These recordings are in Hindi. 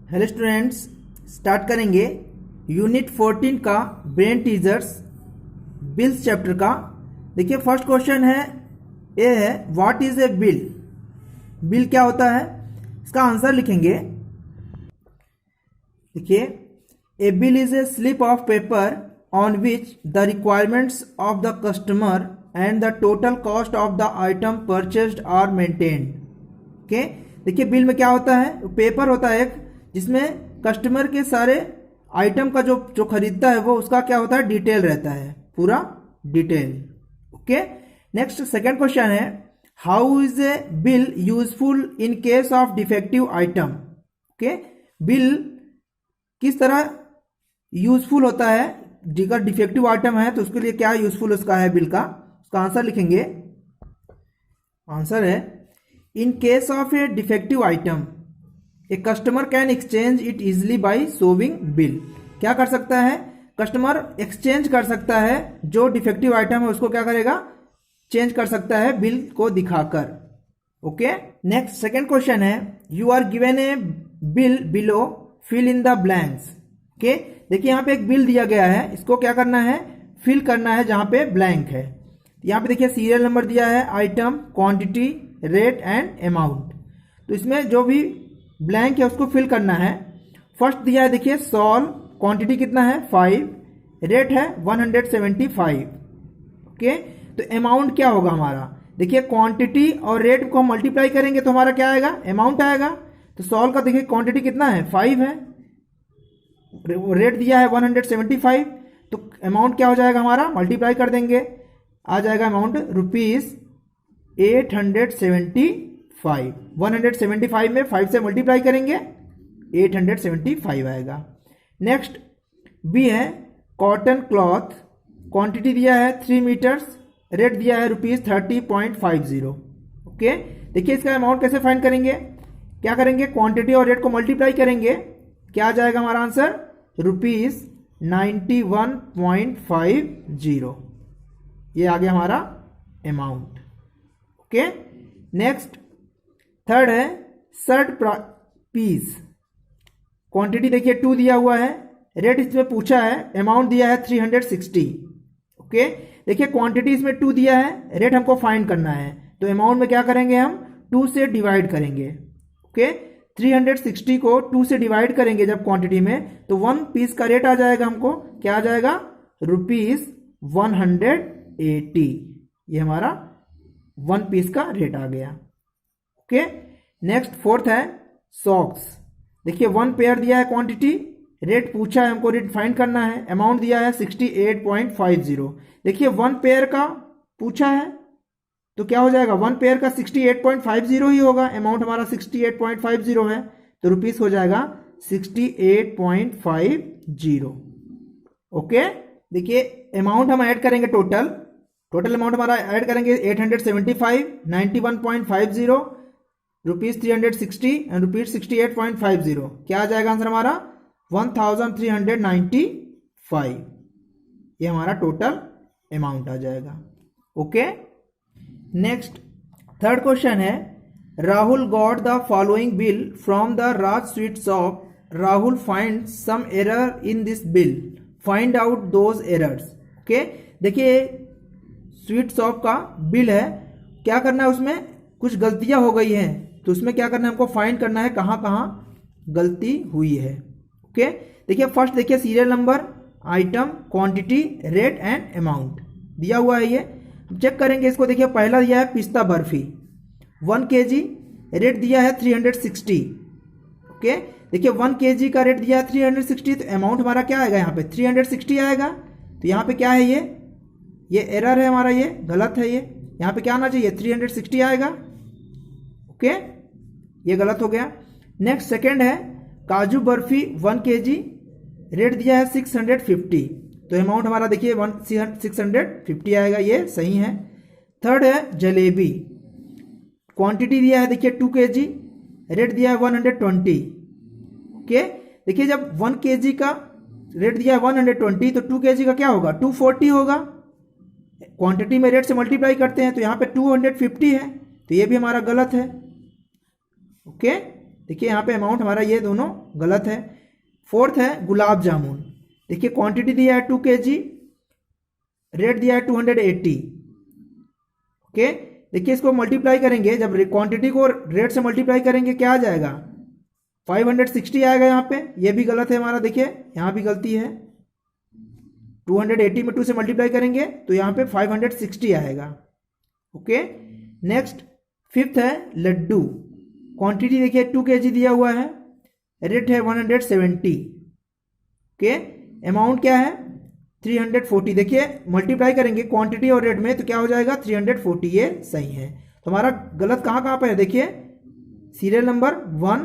हेलो स्टूडेंट्स, स्टार्ट करेंगे यूनिट 14 का ब्रेन टीजर्स बिल्स चैप्टर का। देखिए फर्स्ट क्वेश्चन है, ये है what is a bill. Bill क्या होता है, इसका आंसर लिखेंगे। देखिए a bill is a slip of paper on which the requirements of the customer and the total cost of the item purchased are maintained. Okay, देखिए बिल में क्या होता है, पेपर होता है एक, जिसमें कस्टमर के सारे आइटम का जो खरीदता है वो उसका क्या होता है, डिटेल रहता है, पूरा detail. Okay, next second question है, how is a bill useful in case of defective item. Okay, bill किस तरह यूजफुल होता है, अगर डिफेक्टिव आइटम है तो उसके लिए क्या यूजफुल उसका है बिल का, उसका आंसर लिखेंगे। आंसर है, इन case of A defective item a customer can exchange it easily by showing bill. क्या कर सकता है, कस्टमर एक्सचेंज कर सकता है, जो डिफेक्टिव आइटम है उसको क्या करेगा, चेंज कर सकता है बिल को दिखाकर। ओके, नेक्स्ट सेकंड क्वेश्चन है, you are given a bill below, fill in the blanks. Okay, देखिए यहाँ पे एक बिल दिया गया है, इसको क्या करना है, फिल करना है जहां पे ब्लैंक है। यहाँ पे देखिए सीरियल नंबर दिया है, item, quantity, rate and amount. तो इसमें जो भी ब्लैंक है उसको फिल करना है। फर्स्ट दिया है देखिए सॉल, क्वांटिटी कितना है 5, रेट है 175। ओके, तो अमाउंट क्या होगा हमारा, देखिए क्वांटिटी और रेट को हम मल्टीप्लाई करेंगे तो हमारा क्या आएगा, अमाउंट आएगा। तो सॉल का देखिए क्वांटिटी कितना है 5 है, रेट दिया है 175, तो अमाउंट क्या हो जाएगा हमारा, मल्टीप्लाई कर देंगे, आ जाएगा अमाउंट रुपीज 875। 175 में 5 से मल्टीप्लाई करेंगे 875 आएगा। नेक्स्ट बी है कॉटन क्लॉथ, क्वांटिटी दिया है 3 मीटर्स, रेट दिया है रुपीज 30.50। ओके, देखिए इसका अमाउंट कैसे फाइंड करेंगे, क्या करेंगे, क्वांटिटी और रेट को मल्टीप्लाई करेंगे, क्या आ जाएगा हमारा आंसर, रुपीज 91.50। ये आ गया हमारा अमाउंट। ओके, नेक्स्ट थर्ड है शर्ट पीस, क्वांटिटी देखिए 2 दिया हुआ है, रेट इसमें पूछा है, अमाउंट दिया है 360। ओके, देखिए क्वांटिटी इसमें 2 दिया है, रेट हमको फाइंड करना है, तो अमाउंट में क्या करेंगे, हम 2 से डिवाइड करेंगे। ओके, 360 को 2 से डिवाइड करेंगे जब क्वांटिटी में, तो 1 पीस का रेट आ जाएगा हमको, क्या आ जाएगा, रुपीज 180। ये हमारा 1 पीस का रेट आ गया। ओके, नेक्स्ट फोर्थ है सॉक्स, देखिए 1 पेयर दिया है क्वांटिटी, रेट पूछा है हमको, रेट फाइंड करना है, अमाउंट दिया है 68.50। देखिए 1 पेयर का पूछा है तो क्या हो जाएगा, 1 पेयर का 68.50 ही होगा, अमाउंट हमारा 68.50 है, तो रुपीस हो जाएगा 68.50। ओके, देखिए अमाउंट हम ऐड करेंगे, टोटल अमाउंट हमारा ऐड करेंगे 875, 91.50, रुपीज 360 एंड रुपीज 68.50, क्या आ जाएगा आंसर हमारा 1395। ये हमारा टोटल अमाउंट आ जाएगा। ओके, नेक्स्ट थर्ड क्वेश्चन है, Rahul got the following bill from the Raj sweet shop, Rahul find some error in this bill, find out those errors. Okay, देखिए स्वीट शॉप का बिल है, क्या करना है, उसमें कुछ गलतियां हो गई हैं, तो उसमें क्या करना है, हमको फाइंड करना है कहाँ कहाँ गलती हुई है। ओके, देखिए फर्स्ट देखिए serial number, item, quantity, rate and amount दिया हुआ है, ये चेक करेंगे इसको। देखिए पहला दिया है पिस्ता बर्फी 1 kg, रेट दिया है 360। ओके, देखिए 1 kg का रेट दिया है 360, तो अमाउंट हमारा क्या आएगा, यहाँ पे 360 आएगा। तो यहाँ पे क्या है, ये एरर है हमारा, ये गलत है, ये यहाँ पे क्या आना चाहिए, 360 आएगा। ओके, ये गलत हो गया। नेक्स्ट सेकंड है काजू बर्फी 1 kg, रेट दिया है 650, तो अमाउंट हमारा देखिए 650 आएगा, ये सही है। थर्ड है जलेबी, क्वांटिटी दिया है देखिए 2 kg, रेट दिया है 120। ओके, देखिए जब 1 kg का रेट दिया है 120, तो 2 kg का क्या होगा, 240 होगा, क्वांटिटी में रेट से मल्टीप्लाई करते हैं, तो यहाँ पे 250 है, तो ये भी हमारा गलत है। ओके, देखिए यहाँ पे अमाउंट हमारा ये दोनों गलत है। फोर्थ है गुलाब जामुन, देखिए क्वांटिटी दिया है 2 kg, रेट दिया है 280। ओके, देखिए इसको मल्टीप्लाई करेंगे, जब क्वांटिटी को रेट से मल्टीप्लाई करेंगे क्या आ जाएगा, 560 आएगा। यहाँ पे ये भी गलत है हमारा, देखिए यहाँ भी गलती है। 280 में 2 से मल्टीप्लाई करेंगे तो यहाँ पे 560 आएगा। ओके, नेक्स्ट फिफ्थ है लड्डू, क्वांटिटी देखिए 2 kg दिया हुआ है, रेट है 170। ओके, अमाउंट क्या है 340। देखिए मल्टीप्लाई करेंगे क्वांटिटी और रेट में तो क्या हो जाएगा 340, ये सही है। तो हमारा गलत कहाँ कहाँ पे है, देखिए सीरियल नंबर 1,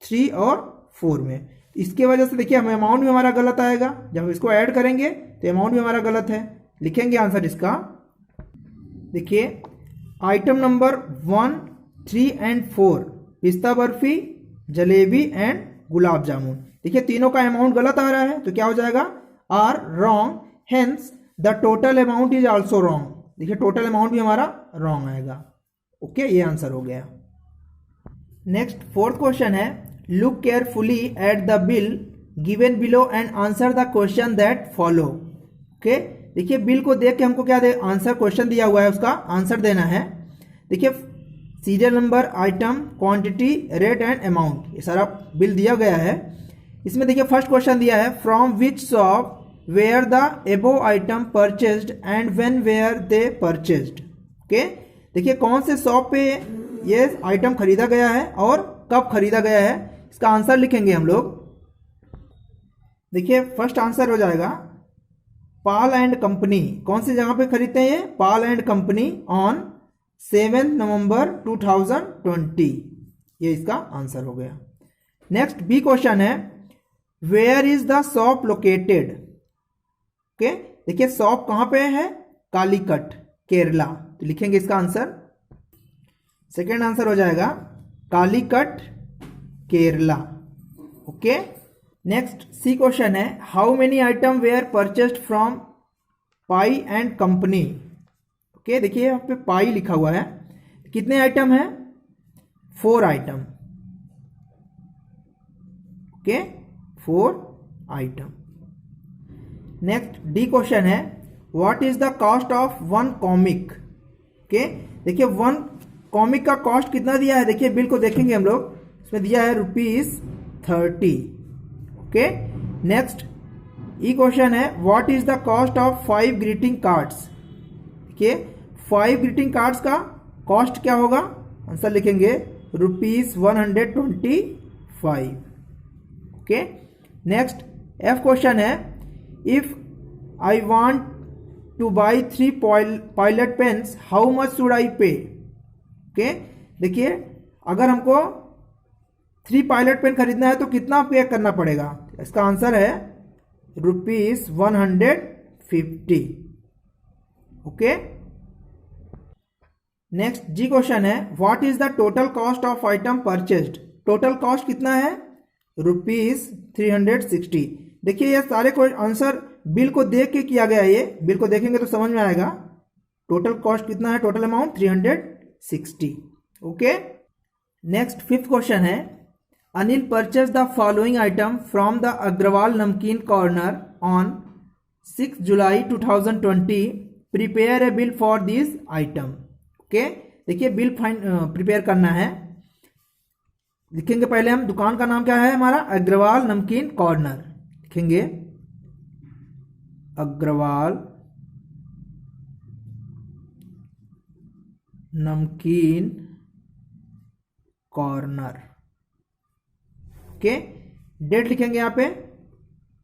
3 और 4 में। इसके वजह से देखिए हमें अमाउंट भी हमारा गलत आएगा, जब हम इसको ऐड करेंगे तो अमाउंट भी हमारा गलत है। लिखेंगे आंसर इसका, देखिए आइटम नंबर 1, 3 एंड 4 पिस्ता बर्फी, जलेबी एंड गुलाब जामुन। देखिए तीनों का अमाउंट गलत आ रहा है तो क्या हो जाएगा, are wrong, hence the total amount is also wrong. देखिए टोटल अमाउंट भी हमारा रॉन्ग आएगा। ओके, ये आंसर हो गया। नेक्स्ट फोर्थ क्वेश्चन है, look carefully at the bill given below and answer the question that follow. Okay, देखिए बिल को देख के हमको क्या दे, आंसर क्वेश्चन दिया हुआ है उसका आंसर देना है। देखिए serial number, item, quantity, rate and amount, ये सारा बिल दिया गया है। इसमें देखिए फर्स्ट क्वेश्चन दिया है, from which shop were the above item purchased and when were they purchased. Okay, देखिए कौन से शॉप पे ये आइटम खरीदा गया है और कब खरीदा गया है, इसका आंसर लिखेंगे हम लोग। देखिए फर्स्ट आंसर हो जाएगा पाल एंड कंपनी, कौन सी जगह पे खरीदते हैं ये, Pal and company on 7 November 2020, ये इसका आंसर हो गया। नेक्स्ट बी क्वेश्चन है, where is the shop located. Okay, देखिए शॉप कहां पे है, कालीकट, केरला, तो लिखेंगे इसका आंसर। सेकेंड आंसर हो जाएगा Calicut, Kerala. Okay, next C question है, how many item were purchased from Pai and company. Okay, देखिए यहाँ पे पाई लिखा हुआ है, कितने आइटम है, 4 item. Okay, 4 item. Next D question है, what is the cost of 1 comic. Okay, देखिए 1 कॉमिक का कॉस्ट कितना दिया है, देखिए बिल को देखेंगे हम लोग, इसमें दिया है ₹30। ओके, नेक्स्ट ई क्वेश्चन है, what is the cost of 5 greeting cards. देखिए 5 ग्रीटिंग कार्ड्स का कॉस्ट क्या होगा, आंसर लिखेंगे ₹125। ओके, नेक्स्ट एफ क्वेश्चन है, if I want to buy 3 pilot pens how much should I pay. Okay, देखिए अगर हमको 3 पायलट पेन खरीदना है तो कितना पे करना पड़ेगा, इसका आंसर है ₹150। ओके, नेक्स्ट जी क्वेश्चन है, what is the total cost of item purchased. Total cost कितना है, ₹360। देखिए ये सारे आंसर बिल को देख के किया गया है, ये बिल को देखेंगे तो समझ में आएगा। टोटल कॉस्ट कितना है, total amount 360। Okay, next fifth question है, Anil purchase the following item from the Agarwal Namkeen corner on 6 July 2020, prepare a bill for this item. Okay, देखिए बिल प्रिपेयर करना है, लिखेंगे पहले हम, दुकान का नाम क्या है हमारा, अग्रवाल नमकीन कॉर्नर, लिखेंगे Agarwal Namkeen corner. Okay, date लिखेंगे यहाँ पे,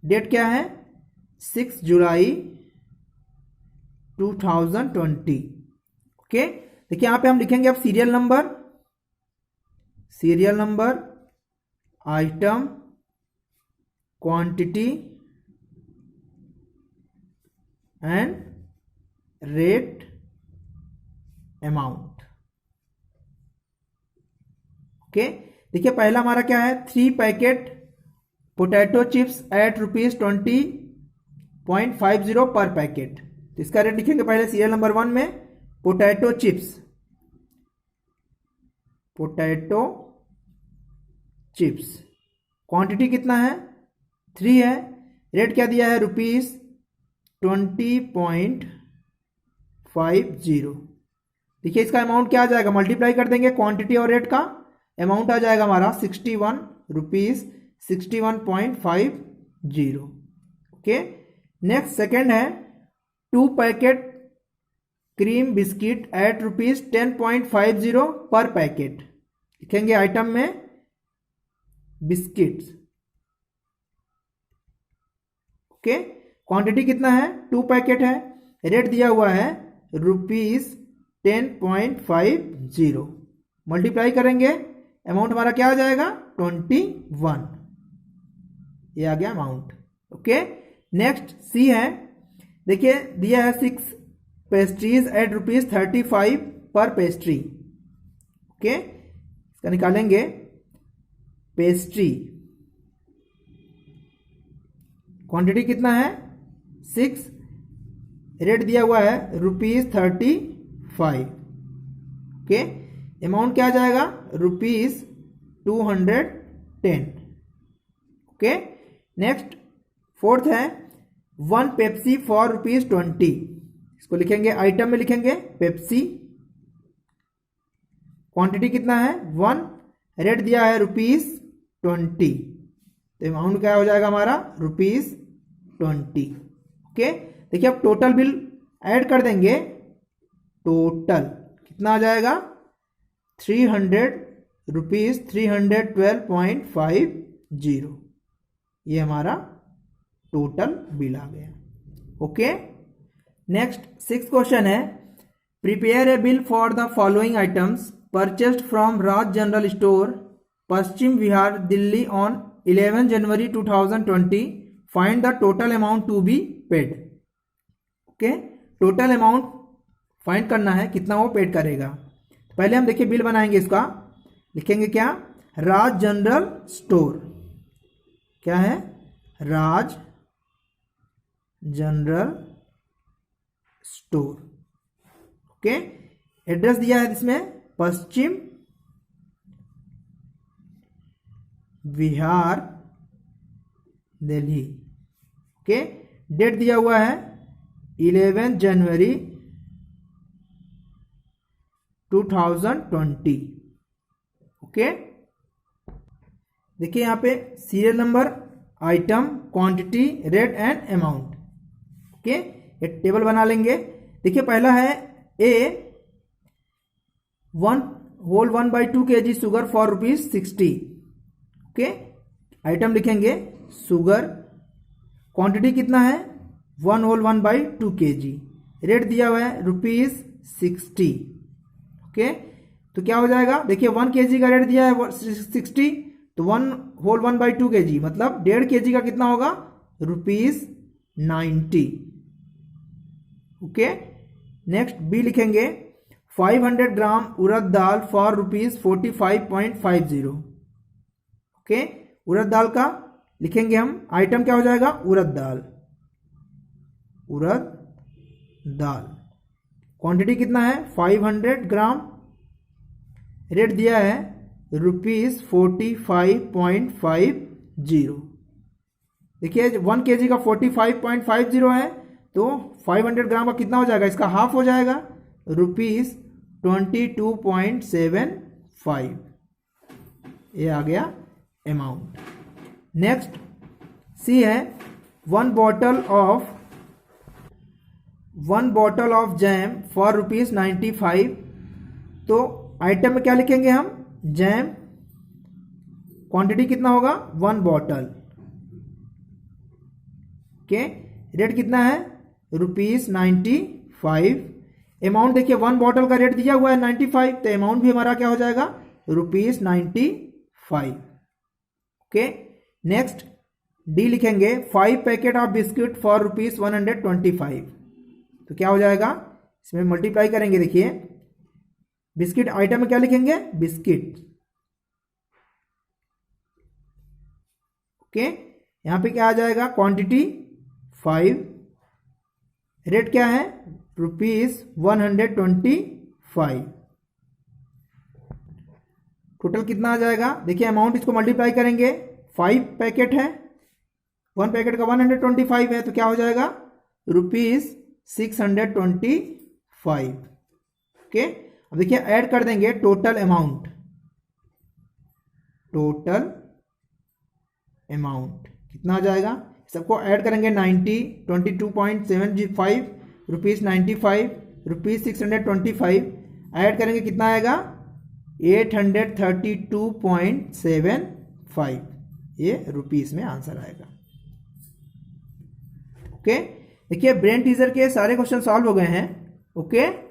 डेट क्या है 6 जुलाई 2020। ओके, देखिए यहाँ पे हम लिखेंगे अब serial number, item, quantity and rate, amount. Okay, देखिए पहला हमारा क्या है, 3 पैकेट पोटैटो चिप्स एट ₹20.50 पर पैकेट, तो इसका रेट लिखेंगे पहले सीरियल नंबर 1 में, पोटैटो चिप्स चिप्स। क्वांटिटी कितना है? 3 है। रेट क्या दिया है? ₹20.50। देखिए इसका अमाउंट क्या आ जाएगा, मल्टीप्लाई कर देंगे क्वांटिटी और रेट का, अमाउंट आ जाएगा हमारा ₹61.50। ओके। नेक्स्ट सेकंड है 2 पैकेट क्रीम बिस्किट एट ₹10.50 पर पैकेट। लिखेंगे आइटम में बिस्किट्स। ओके। क्वांटिटी कितना है? 2 पैकेट है। रेट दिया हुआ है ₹10.50। मल्टीप्लाई करेंगे, अमाउंट हमारा क्या आ जाएगा? 21। ये आ गया अमाउंट। ओके। नेक्स्ट सी है, देखिए दिया है 6 पेस्ट्रीज एट ₹35 पर पेस्ट्री। ओके, इसका निकालेंगे पेस्ट्री। क्वांटिटी कितना है? 6। रेट दिया हुआ है ₹35। ओके, अमाउंट क्या आ जाएगा? ₹210। ओके। नेक्स्ट फोर्थ है 1 पेप्सी फॉर ₹20। इसको लिखेंगे आइटम में, लिखेंगे पेप्सी। क्वांटिटी कितना है? 1। रेट दिया है ₹20। तो अमाउंट क्या हो जाएगा हमारा? ₹20। ओके। देखिए अब टोटल बिल ऐड कर देंगे। टोटल कितना आ जाएगा? ₹312.50। ये हमारा टोटल बिल आ गया। ओके। नेक्स्ट 6th क्वेश्चन है, prepare a bill for the following items purchased from Raj general store Paschim Vihar Delhi on 11 January 2020। Find the total amount to be paid. Okay, total amount find करना है, कितना वो पेड करेगा। पहले हम देखिए बिल बनाएंगे इसका। लिखेंगे क्या? राज जनरल स्टोर। क्या है? राज जनरल स्टोर। ओके। एड्रेस दिया है इसमें पश्चिम विहार दिल्ली। ओके। डेट दिया हुआ है 11 जनवरी 2020। ओके। देखिए यहाँ पे serial number, item, quantity, rate and amount. Okay, एक टेबल बना लेंगे। देखिए पहला है ए 1/2 kg sugar for ₹60। Okay, item लिखेंगे शुगर। क्वांटिटी कितना है? 1/2 kg। रेट दिया हुआ है ₹60। ओके, तो क्या हो जाएगा? देखिए 1 kg का रेट दिया है 60, तो 1/2 kg मतलब 1.5 kg का कितना होगा? ₹90। ओके। नेक्स्ट बी लिखेंगे 500 ग्राम उड़द दाल फॉर ₹45.50। ओके, उड़द दाल का लिखेंगे हम, आइटम क्या हो जाएगा? उड़द दाल। उड़द दाल। क्वांटिटी कितना है? 500 ग्राम। रेट दिया है ₹45.50। देखिए 1 kg का 45.50 है, तो 500 ग्राम का कितना हो जाएगा? इसका हाफ हो जाएगा, ₹22.75। ये आ गया अमाउंट। नेक्स्ट सी है 1 बॉटल ऑफ जैम फॉर ₹95। तो आइटम में क्या लिखेंगे हम? जैम। क्वांटिटी कितना होगा? 1 बॉटल। ओके, रेट कितना है? ₹95। अमाउंट देखिए 1 बॉटल का रेट दिया हुआ है 95, तो अमाउंट भी हमारा क्या हो जाएगा? ₹95। ओके। नेक्स्ट डी लिखेंगे 5 पैकेट ऑफ बिस्किट फॉर ₹125। तो क्या हो जाएगा? इसमें मल्टीप्लाई करेंगे। देखिए बिस्किट आइटम में क्या लिखेंगे? बिस्किट। ओके, यहां पे क्या आ जाएगा? क्वांटिटी 5। रेट क्या है? ₹125। टोटल कितना आ जाएगा, देखिए अमाउंट इसको मल्टीप्लाई करेंगे, 5 पैकेट है, 1 पैकेट का 125 है, तो क्या हो जाएगा ₹625। ओके, अब देखिए ऐड कर देंगे टोटल अमाउंट कितना आ जाएगा, सबको ऐड करेंगे 90, 22.75 रुपीज़ 95 रुपीज़ 625 ऐड करेंगे कितना आएगा 832.75, ये रुपीज़ में आंसर आएगा। ओके, देखिए ब्रेन टीजर के सारे क्वेश्चन सॉल्व हो गए हैं। ओके।